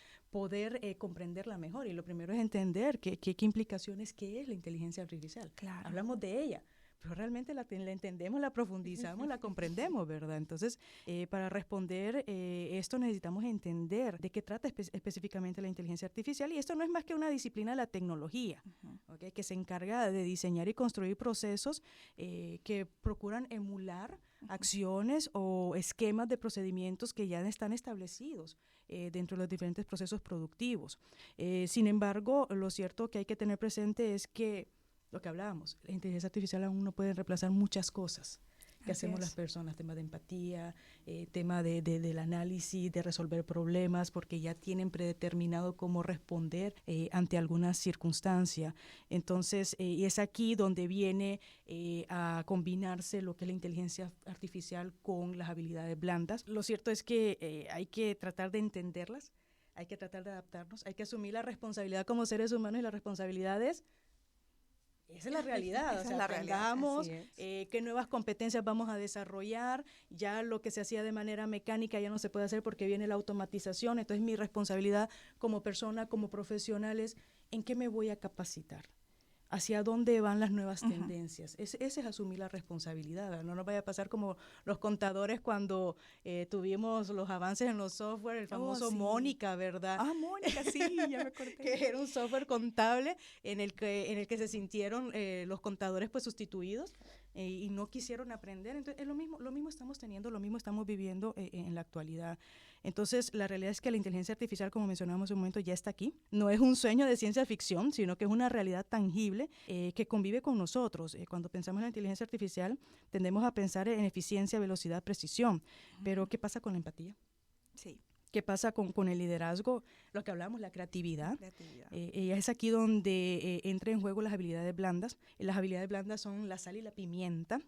comprenderla mejor. Y lo primero es entender qué implicaciones, qué es la inteligencia artificial. Claro. Hablamos de ella, pero realmente la entendemos, la profundizamos, la comprendemos, ¿verdad? Entonces, para responder esto necesitamos entender de qué trata específicamente la inteligencia artificial, y esto no es más que una disciplina de la tecnología, ¿okay? Que se encarga de diseñar y construir procesos que procuran emular acciones o esquemas de procedimientos que ya están establecidos dentro de los diferentes procesos productivos. Sin embargo, lo cierto que hay que tener presente es que lo que hablábamos, la inteligencia artificial aún no puede reemplazar muchas cosas que Así hacemos es. las personas, tema de empatía, tema del análisis, de resolver problemas, porque ya tienen predeterminado cómo responder ante alguna circunstancia. Entonces, y es aquí donde viene a combinarse lo que es la inteligencia artificial con las habilidades blandas. Lo cierto es que hay que tratar de entenderlas, hay que tratar de adaptarnos, hay que asumir la responsabilidad como seres humanos, y la responsabilidad es esa es la realidad, Esa o es sea, la realidad, aprendamos así es. qué nuevas competencias vamos a desarrollar. Ya lo que se hacía de manera mecánica ya no se puede hacer porque viene la automatización. Entonces mi responsabilidad como persona, como profesional, es en qué me voy a capacitar, hacia dónde van las nuevas tendencias. Ese es asumir la responsabilidad, ¿verdad? No nos vaya a pasar como los contadores cuando tuvimos los avances en los software, el famoso sí. Mónica, ¿verdad? Ah, Mónica, sí, ya me acordé. Que era un software contable en el que se sintieron los contadores pues sustituidos y no quisieron aprender. Entonces es lo mismo estamos teniendo, lo mismo estamos viviendo en la actualidad. Entonces la realidad es que la inteligencia artificial, como mencionábamos hace un momento, ya está aquí. No es un sueño de ciencia ficción, sino que es una realidad tangible que convive con nosotros. Cuando pensamos en la inteligencia artificial tendemos a pensar en eficiencia, velocidad, precisión. Pero ¿qué pasa con la empatía? Sí. ¿Qué pasa con el liderazgo? Lo que hablamos, la creatividad. Creatividad. Es aquí donde entra en juego las habilidades blandas. Las habilidades blandas son la sal y la pimienta.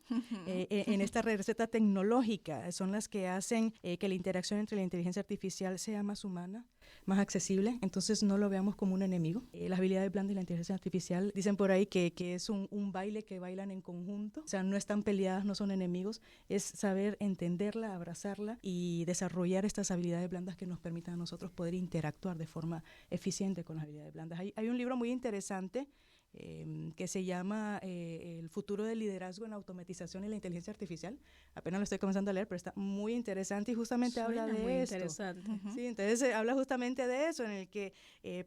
En esta receta tecnológica son las que hacen que la interacción entre la inteligencia artificial sea más humana, más accesible. Entonces no lo veamos como un enemigo. Las habilidades blandas y la inteligencia artificial dicen por ahí que es un baile que bailan en conjunto. O sea, no están peleadas, no son enemigos. Es saber entenderla, abrazarla y desarrollar estas habilidades blandas que nos permitan a nosotros poder interactuar de forma eficiente con las habilidades blandas. Hay un libro muy interesante que se llama El futuro del liderazgo en la automatización y la inteligencia artificial. Apenas lo estoy comenzando a leer, pero está muy interesante y justamente habla de muy esto. interesante. Sí, entonces habla justamente de eso, en el que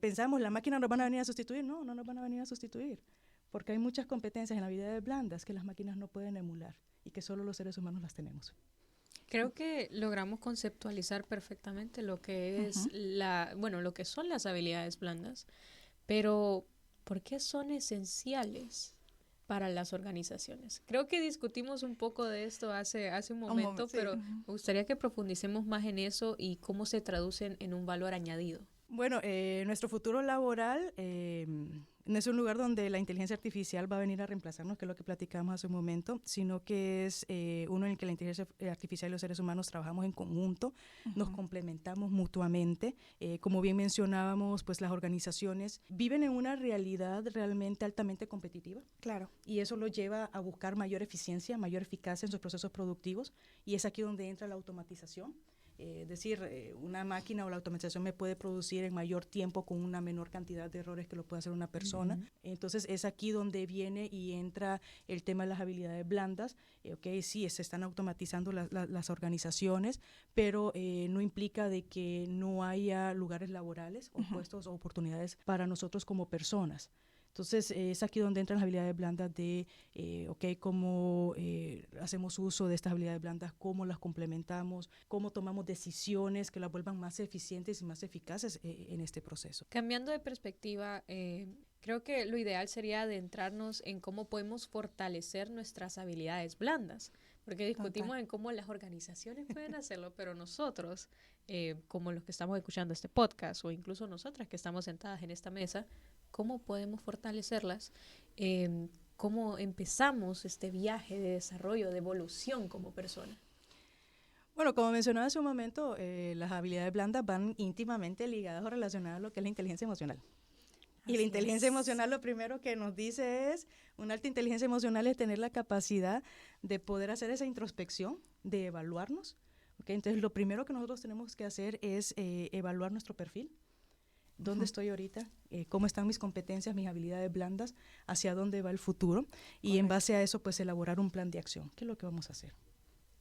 pensamos, las máquinas nos van a venir a sustituir. No, no nos van a venir a sustituir, porque hay muchas competencias en la habilidades blandas que las máquinas no pueden emular y que solo los seres humanos las tenemos. Creo que logramos conceptualizar perfectamente lo que es lo que son las habilidades blandas, pero ¿por qué son esenciales para las organizaciones? Creo que discutimos un poco de esto hace un momento, sí. pero me gustaría que profundicemos más en eso y cómo se traducen en un valor añadido. Bueno, nuestro futuro laboral no es un lugar donde la inteligencia artificial va a venir a reemplazarnos, que es lo que platicamos hace un momento, sino que es uno en el que la inteligencia artificial y los seres humanos trabajamos en conjunto, nos complementamos mutuamente. Como bien mencionábamos, pues las organizaciones viven en una realidad realmente altamente competitiva. Claro. Y eso lo lleva a buscar mayor eficiencia, mayor eficacia en sus procesos productivos, y es aquí donde entra la automatización. Es decir, una máquina o la automatización me puede producir en mayor tiempo con una menor cantidad de errores que lo puede hacer una persona. Entonces es aquí donde viene y entra el tema de las habilidades blandas. Sí, se están automatizando las organizaciones, pero no implica de que no haya lugares laborales o puestos o oportunidades para nosotros como personas. Entonces, es aquí donde entran las habilidades blandas de, cómo hacemos uso de estas habilidades blandas, cómo las complementamos, cómo tomamos decisiones que las vuelvan más eficientes y más eficaces en este proceso. Cambiando de perspectiva, creo que lo ideal sería adentrarnos en cómo podemos fortalecer nuestras habilidades blandas, porque discutimos en cómo las organizaciones pueden hacerlo, pero nosotros, como los que estamos escuchando este podcast, o incluso nosotras que estamos sentadas en esta mesa, ¿cómo podemos fortalecerlas? ¿Cómo empezamos este viaje de desarrollo, de evolución como persona? Bueno, como mencionaba hace un momento, las habilidades blandas van íntimamente ligadas o relacionadas a lo que es la inteligencia emocional. Y la inteligencia emocional lo primero que nos dice es, una alta inteligencia emocional es tener la capacidad de poder hacer esa introspección, de evaluarnos. Entonces, lo primero que nosotros tenemos que hacer es evaluar nuestro perfil. ¿Dónde estoy ahorita? ¿Cómo están mis competencias, mis habilidades blandas? ¿Hacia dónde va el futuro? Y en base a eso, pues, elaborar un plan de acción. ¿Qué es lo que vamos a hacer?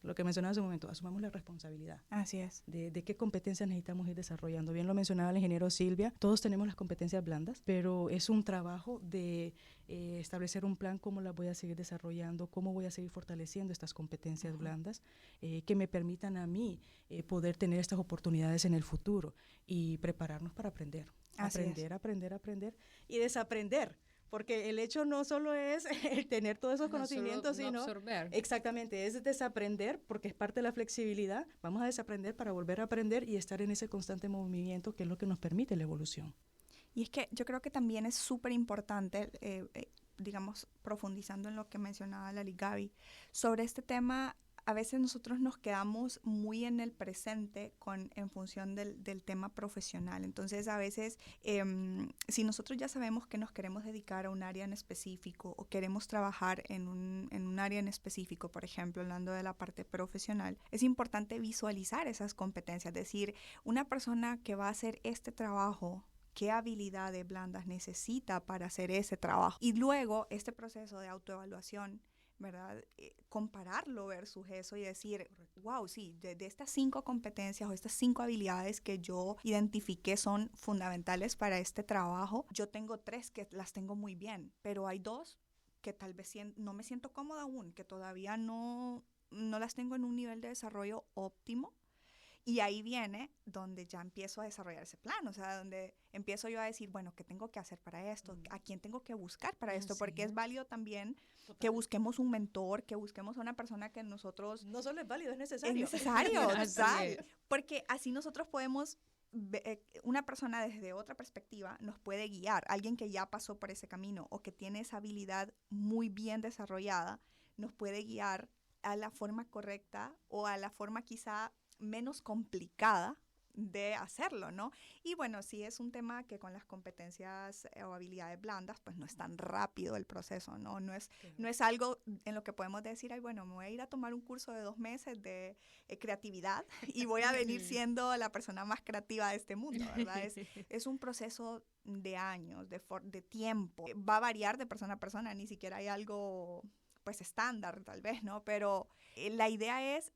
Lo que mencionaba hace un momento, asumamos la responsabilidad. Así es. De qué competencias necesitamos ir desarrollando. Bien lo mencionaba el ingeniero Silvia, todos tenemos las competencias blandas, pero es un trabajo de establecer un plan, cómo las voy a seguir desarrollando, cómo voy a seguir fortaleciendo estas competencias blandas que me permitan a mí poder tener estas oportunidades en el futuro y prepararnos para aprender. Aprender y desaprender. Porque el hecho no solo es el tener todos esos conocimientos, sino absorber. Exactamente, es desaprender, porque es parte de la flexibilidad. Vamos a desaprender para volver a aprender y estar en ese constante movimiento que es lo que nos permite la evolución. Y es que yo creo que también es súper importante, digamos, profundizando en lo que mencionaba Lali Gaby, sobre este tema. A veces nosotros nos quedamos muy en el presente en función del tema profesional. Entonces, a veces, si nosotros ya sabemos que nos queremos dedicar a un área en específico o queremos trabajar en un área en específico, por ejemplo, hablando de la parte profesional, es importante visualizar esas competencias. Es decir, una persona que va a hacer este trabajo, ¿qué habilidades blandas necesita para hacer ese trabajo? Y luego, este proceso de autoevaluación, ¿verdad? Compararlo versus eso y decir, wow, sí, de estas 5 competencias o estas 5 habilidades que yo identifiqué son fundamentales para este trabajo, yo tengo 3 que las tengo muy bien, pero hay 2 que tal vez no me siento cómoda aún, que todavía no las tengo en un nivel de desarrollo óptimo. Y ahí viene donde ya empiezo a desarrollar ese plan, o sea, donde empiezo yo a decir, bueno, ¿qué tengo que hacer para esto? ¿A quién tengo que buscar para esto? Porque es válido también que busquemos un mentor, que busquemos a una persona que nosotros... No solo es válido, es necesario. Es necesario, total. Porque así nosotros podemos, una persona desde otra perspectiva nos puede guiar, alguien que ya pasó por ese camino o que tiene esa habilidad muy bien desarrollada, nos puede guiar a la forma correcta o a la forma quizá menos complicada de hacerlo, ¿no? Y bueno, sí es un tema que con las competencias o habilidades blandas, pues no es tan rápido el proceso, ¿no? No es algo en lo que podemos decir, ay, bueno, me voy a ir a tomar un curso de 2 meses de creatividad y voy a venir siendo la persona más creativa de este mundo, ¿verdad? Es un proceso de años, de tiempo. Va a variar de persona a persona, ni siquiera hay algo, pues, estándar, tal vez, ¿no? Pero la idea es...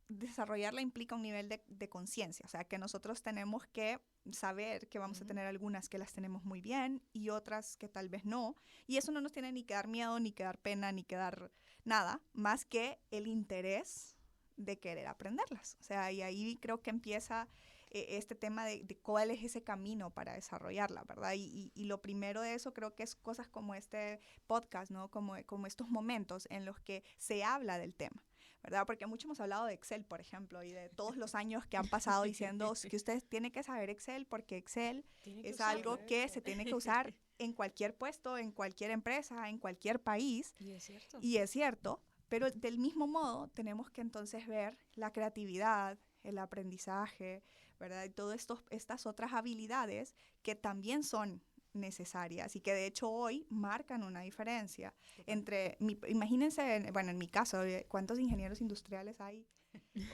desarrollarla implica un nivel de conciencia, o sea, que nosotros tenemos que saber que vamos a tener algunas que las tenemos muy bien y otras que tal vez no, y eso no nos tiene ni que dar miedo, ni que dar pena, ni que dar nada, más que el interés de querer aprenderlas, o sea, y ahí creo que empieza este tema de cuál es ese camino para desarrollarla, ¿verdad? Y lo primero de eso creo que es cosas como este podcast, ¿no? Como estos momentos en los que se habla del tema, ¿verdad? Porque mucho hemos hablado de Excel, por ejemplo, y de todos los años que han pasado diciendo que ustedes tienen que saber Excel porque Excel es algo que se tiene que usar en cualquier puesto, en cualquier empresa, en cualquier país. Y es cierto. Y es cierto, pero del mismo modo tenemos que entonces ver la creatividad, el aprendizaje, ¿verdad? Y todas estas otras habilidades que también son necesarias y que de hecho hoy marcan una diferencia entre, imagínense, bueno, en mi caso, ¿cuántos ingenieros industriales hay?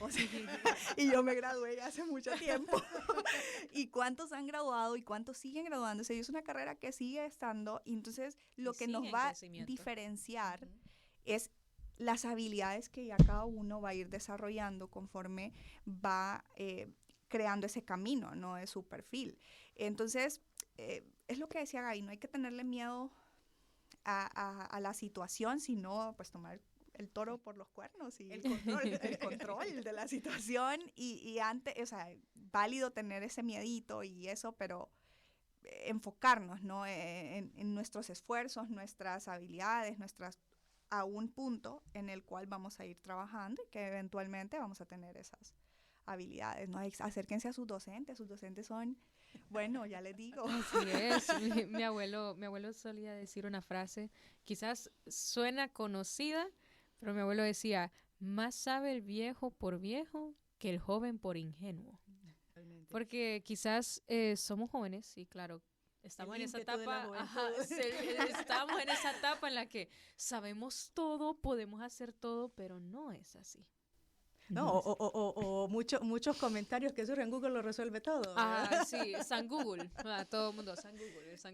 O sea, y yo me gradué hace mucho tiempo. ¿Y cuántos han graduado y cuántos siguen graduándose? Y es una carrera que sigue estando, y entonces lo que nos va a diferenciar es las habilidades que ya cada uno va a ir desarrollando conforme va creando ese camino, ¿no? De su perfil. Entonces, es lo que decía Gaby, no hay que tenerle miedo a la situación, sino pues tomar el toro por los cuernos y el control de la situación y antes, o sea, válido tener ese miedito y eso, pero enfocarnos, ¿no? En nuestros esfuerzos, nuestras habilidades, a un punto en el cual vamos a ir trabajando y que eventualmente vamos a tener esas habilidades, ¿no? Acérquense a sus docentes son, bueno, ya les digo. Así es, mi abuelo solía decir una frase, quizás suena conocida, pero mi abuelo decía, más sabe el viejo por viejo que el joven por ingenuo. Porque quizás somos jóvenes y claro, estamos en esa etapa, estamos en esa etapa en la que sabemos todo, podemos hacer todo, pero no es así. No, o muchos comentarios que surgen, Google lo resuelve todo. Ah, sí, San Google. Todo el mundo, San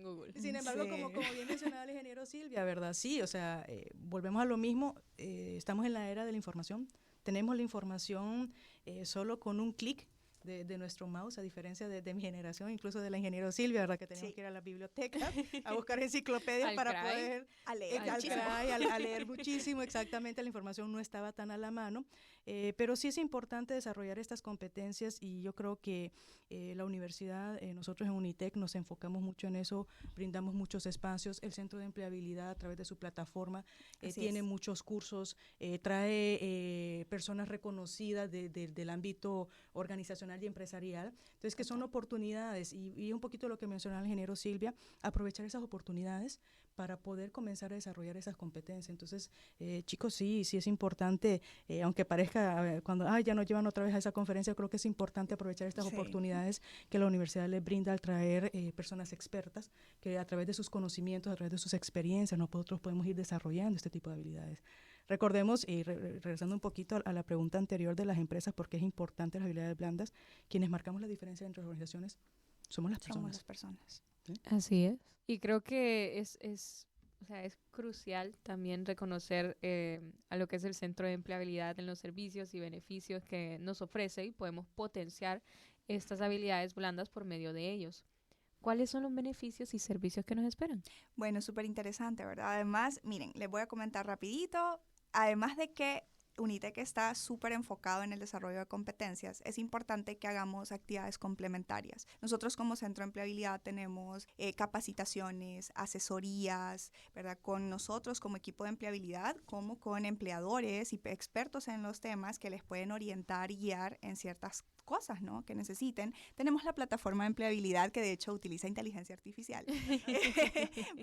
Google. Sin embargo, Sí. como bien mencionaba el ingeniero Silvia, ¿verdad? Sí, o sea, volvemos a lo mismo, estamos en la era de la información, tenemos la información solo con un clic de nuestro mouse, a diferencia de mi generación, incluso de la ingeniero Silvia, ¿verdad? Que teníamos que ir a la biblioteca a buscar enciclopedias para poder A leer a leer muchísimo, exactamente, la información no estaba tan a la mano, pero sí es importante desarrollar estas competencias y yo creo que la universidad, nosotros en Unitec nos enfocamos mucho en eso, brindamos muchos espacios, el Centro de Empleabilidad a través de su plataforma tiene muchos cursos, trae personas reconocidas del ámbito organizacional y empresarial, entonces que son oportunidades y un poquito lo que mencionaba el ingeniero Silvia, aprovechar esas oportunidades para poder comenzar a desarrollar esas competencias. Entonces, chicos, sí es importante, aunque parezca cuando ya nos llevan otra vez a esa conferencia, creo que es importante aprovechar estas oportunidades que la universidad les brinda al traer personas expertas que a través de sus conocimientos, a través de sus experiencias, nosotros podemos ir desarrollando este tipo de habilidades. Recordemos, y regresando un poquito a la pregunta anterior de las empresas, porque es importante las habilidades blandas, quienes marcamos la diferencia entre las organizaciones somos las personas. Somos las personas. ¿Sí? Así es. Y creo que es crucial también reconocer a lo que es el Centro de Empleabilidad en los servicios y beneficios que nos ofrece y podemos potenciar estas habilidades blandas por medio de ellos. ¿Cuáles son los beneficios y servicios que nos esperan? Bueno, súper interesante, ¿verdad? Además, miren, les voy a comentar rapidito, además de que Unitec está súper enfocado en el desarrollo de competencias, es importante que hagamos actividades complementarias. Nosotros como Centro de Empleabilidad tenemos capacitaciones, asesorías, ¿verdad? Con nosotros como equipo de empleabilidad, como con empleadores y expertos en los temas que les pueden orientar y guiar en ciertas cosas, ¿no?, que necesiten. Tenemos la plataforma de empleabilidad que de hecho utiliza inteligencia artificial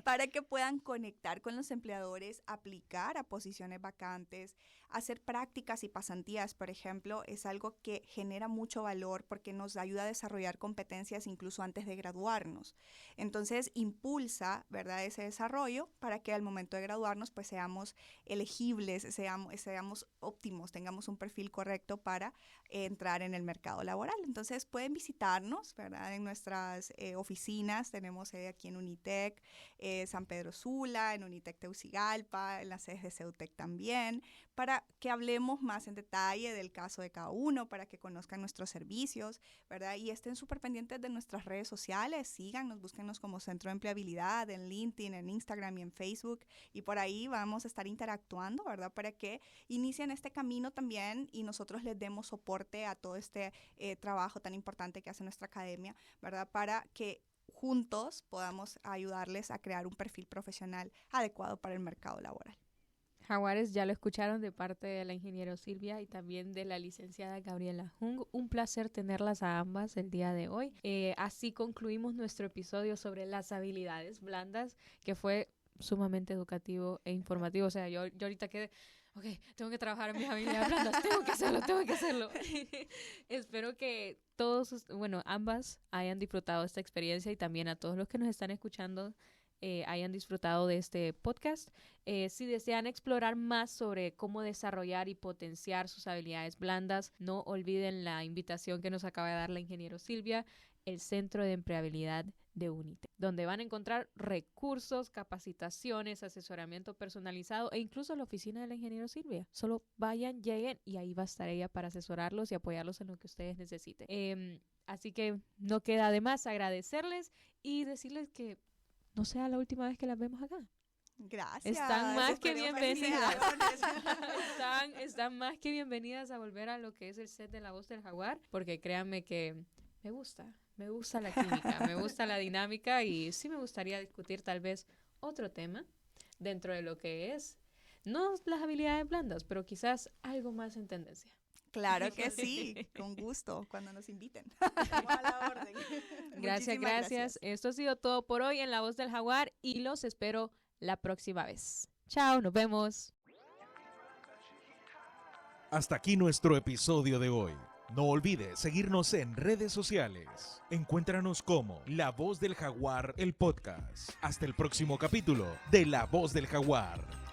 para que puedan conectar con los empleadores, aplicar a posiciones vacantes, hacer prácticas y pasantías, por ejemplo, es algo que genera mucho valor porque nos ayuda a desarrollar competencias incluso antes de graduarnos. Entonces, impulsa, ¿verdad?, ese desarrollo para que al momento de graduarnos pues seamos elegibles, seamos óptimos, tengamos un perfil correcto para entrar en el mercado laboral. Entonces, pueden visitarnos, ¿verdad?, en nuestras oficinas. Tenemos sede aquí en Unitec, San Pedro Sula, en Unitec Tegucigalpa, en las sedes de CEUTEC también, para que hablemos más en detalle del caso de cada uno, para que conozcan nuestros servicios, ¿verdad? Y estén súper pendientes de nuestras redes sociales, síganos, búsquenos como Centro de Empleabilidad en LinkedIn, en Instagram y en Facebook, y por ahí vamos a estar interactuando, ¿verdad?, para que inicien este camino también y nosotros les demos soporte a todo este trabajo tan importante que hace nuestra academia, ¿verdad?, para que juntos podamos ayudarles a crear un perfil profesional adecuado para el mercado laboral. Jaguares, ya lo escucharon de parte de la ingeniera Silvia y también de la licenciada Gabriela Jung. Un placer tenerlas a ambas el día de hoy. Así concluimos nuestro episodio sobre las habilidades blandas, que fue sumamente educativo e informativo. O sea, yo ahorita quedé, ok, tengo que trabajar en mis habilidades blandas, tengo que hacerlo. Espero que todos, ambas hayan disfrutado esta experiencia y también a todos los que nos están escuchando hayan disfrutado de este podcast. Si desean explorar más sobre cómo desarrollar y potenciar sus habilidades blandas, no olviden la invitación que nos acaba de dar la ingeniera Silvia, el Centro de Empleabilidad de UNITEC, donde van a encontrar recursos, capacitaciones, asesoramiento personalizado e incluso la oficina de la ingeniera Silvia. Solo vayan, lleguen y ahí va a estar ella para asesorarlos y apoyarlos en lo que ustedes necesiten. Así que no queda de más agradecerles y decirles que no sea la última vez que las vemos acá. Gracias. Están más que bienvenidas. Felicidades. Están más que bienvenidas a volver a lo que es el set de La Voz del Jaguar, porque créanme que me gusta la química, me gusta la dinámica y sí me gustaría discutir tal vez otro tema dentro de lo que es, no las habilidades blandas, pero quizás algo más en tendencia. Claro que sí, con gusto, cuando nos inviten. Estamos a la orden. Gracias. Esto ha sido todo por hoy en La Voz del Jaguar y los espero la próxima vez. Chao, nos vemos. Hasta aquí nuestro episodio de hoy. No olvides seguirnos en redes sociales. Encuéntranos como La Voz del Jaguar, el podcast. Hasta el próximo capítulo de La Voz del Jaguar.